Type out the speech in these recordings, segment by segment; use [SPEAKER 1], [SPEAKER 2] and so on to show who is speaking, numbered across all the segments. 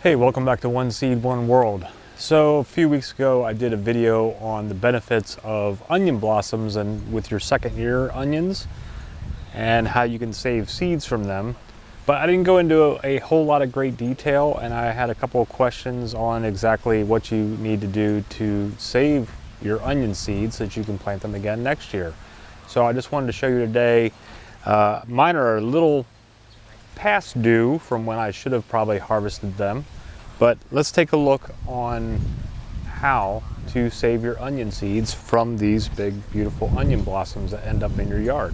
[SPEAKER 1] Hey, welcome back to One Seed, One World. So a few weeks ago I did a video on the benefits of onion blossoms and with your second year onions and how you can save seeds from them. But I didn't go into a whole lot of great detail, and I had a couple of questions on exactly what you need to do to save your onion seeds so that you can plant them again next year. So I just wanted to show you today. Mine are a little past due from when I should have probably harvested them, but let's take a look on how to save your onion seeds from these big beautiful onion blossoms that end up in your yard.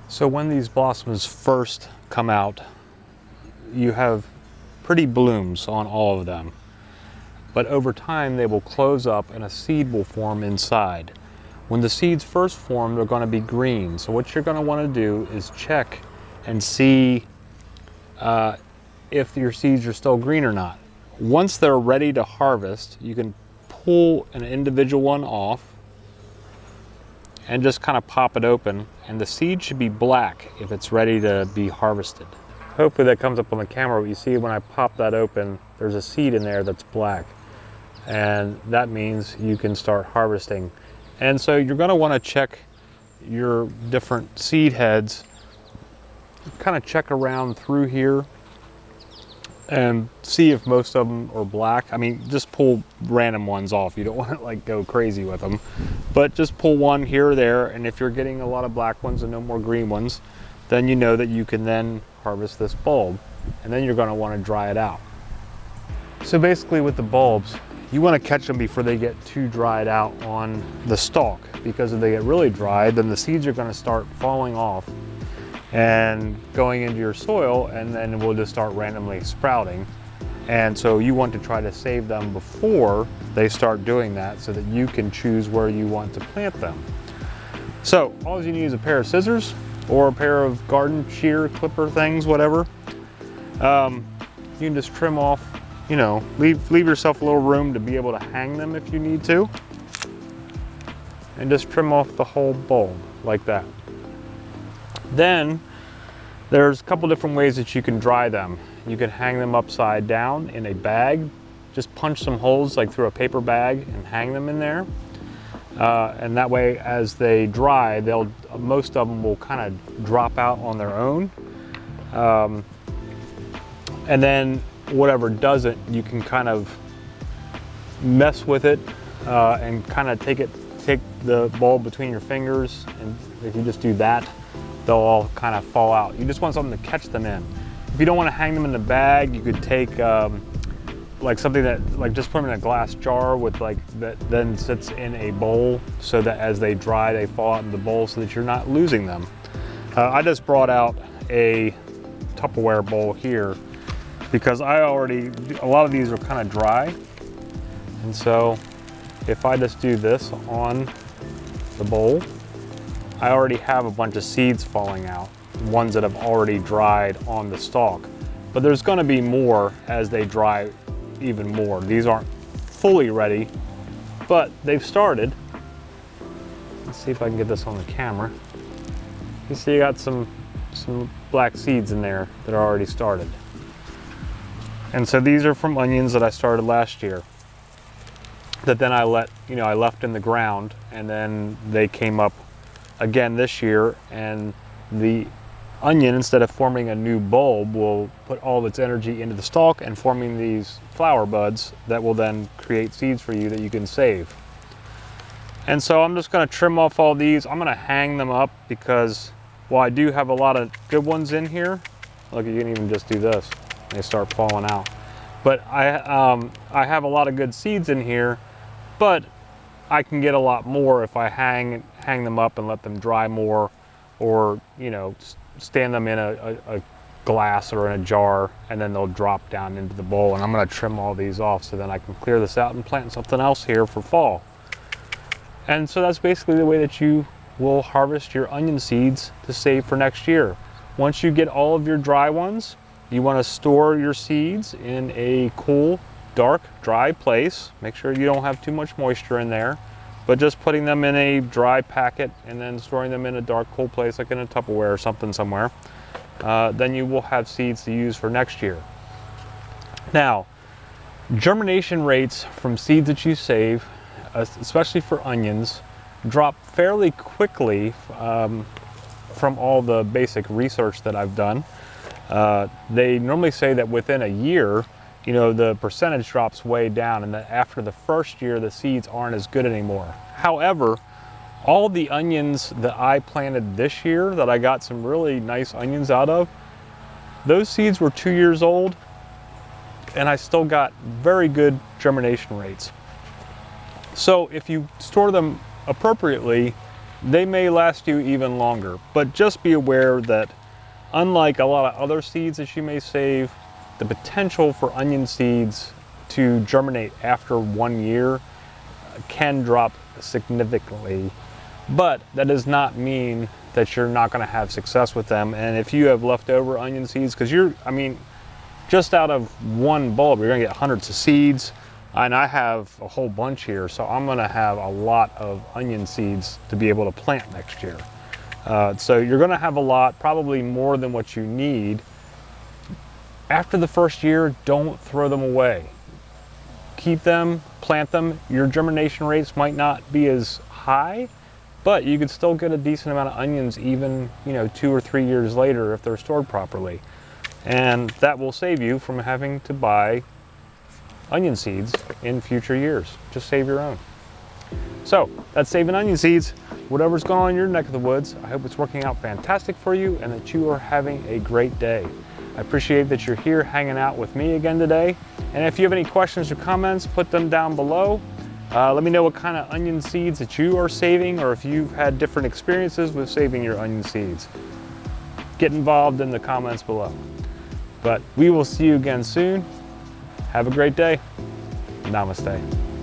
[SPEAKER 1] So when these blossoms first come out, you have pretty blooms on all of them, but over time they will close up and a seed will form inside. When the seeds first form, they're going to be green, so what you're going to want to do is check and see if your seeds are still green or not. Once they're ready to harvest, you can pull an individual one off and just kind of pop it open, and the seed should be black if it's ready to be harvested. Hopefully that comes up on the camera, but you see when I pop that open, there's a seed in there that's black, and that means you can start harvesting. And so you're going to want to check your different seed heads, kind of check around through here and see if most of them are black. I mean, just pull random ones off. You don't want to like go crazy with them, but just pull one here or there, and if you're getting a lot of black ones and no more green ones, then you know that you can then harvest this bulb, and then you're going to want to dry it out. So basically with the bulbs, you want to catch them before they get too dried out on the stalk, because if they get really dry, then the seeds are going to start falling off and going into your soil, and then we'll just start randomly sprouting. And so you want to try to save them before they start doing that so that you can choose where you want to plant them. So all you need is a pair of scissors or a pair of garden shear clipper things, whatever. You can just trim off, you know, leave yourself a little room to be able to hang them if you need to, and just trim off the whole bulb like that. Then there's a couple different ways that you can dry them. You can hang them upside down in a bag, just punch some holes like through a paper bag and hang them in there. And that way as they dry, most of them will kind of drop out on their own. And then whatever doesn't, you can kind of mess with it and kind of take the bulb between your fingers, and if you just do that, they'll all kind of fall out. You just want something to catch them in. If you don't want to hang them in the bag, you could take like something that, like, just put them in a glass jar with like that then sits in a bowl, so that as they dry, they fall out in the bowl so that you're not losing them. I just brought out a Tupperware bowl here because a lot of these are kind of dry. And so if I just do this on the bowl, I already have a bunch of seeds falling out, ones that have already dried on the stalk. But there's going to be more as they dry even more. These aren't fully ready, but they've started. Let's see if I can get this on the camera. You see you got some black seeds in there that are already started. And so these are from onions that I started last year, that then I left in the ground, and then they came up again this year, and the onion, instead of forming a new bulb, will put all of its energy into the stalk and forming these flower buds that will then create seeds for you that you can save. And so I'm just going to trim off all these. I'm going to hang them up because while I do have a lot of good ones in here, look, you can even just do this, they start falling out. But I have a lot of good seeds in here, but I can get a lot more if I hang them up and let them dry more, or, you know, stand them in a glass or in a jar, and then they'll drop down into the bowl. And I'm going to trim all these off so then I can clear this out and plant something else here for fall. And so that's basically the way that you will harvest your onion seeds to save for next year. Once you get all of your dry ones, you want to store your seeds in a cool, dark, dry place. Make sure you don't have too much moisture in there, but just putting them in a dry packet and then storing them in a dark, cool place like in a Tupperware or something somewhere, then you will have seeds to use for next year. Now, Germination rates from seeds that you save, especially for onions, drop fairly quickly from all the basic research that I've done. They normally say that within a year, you know, the percentage drops way down, and that after the first year, the seeds aren't as good anymore. However, all the onions that I planted this year, that I got some really nice onions out of, those seeds were 2 years old, and I still got very good germination rates. So if you store them appropriately, they may last you even longer. But just be aware that unlike a lot of other seeds that you may save, the potential for onion seeds to germinate after 1 year can drop significantly. But that does not mean that you're not going to have success with them. And if you have leftover onion seeds, because just out of one bulb, you're going to get hundreds of seeds. And I have a whole bunch here, so I'm going to have a lot of onion seeds to be able to plant next year. So you're going to have a lot, probably more than what you need. After the first year, don't throw them away. Keep them, plant them. Your germination rates might not be as high, but you could still get a decent amount of onions even, you know, 2 or 3 years later if they're stored properly. And that will save you from having to buy onion seeds in future years. Just save your own. So that's saving onion seeds. Whatever's going on in your neck of the woods, I hope it's working out fantastic for you and that you are having a great day. I appreciate that you're here hanging out with me again today. And if you have any questions or comments, put them down below. Let me know what kind of onion seeds that you are saving, or if you've had different experiences with saving your onion seeds. Get involved in the comments below. But we will see you again soon. Have a great day. Namaste.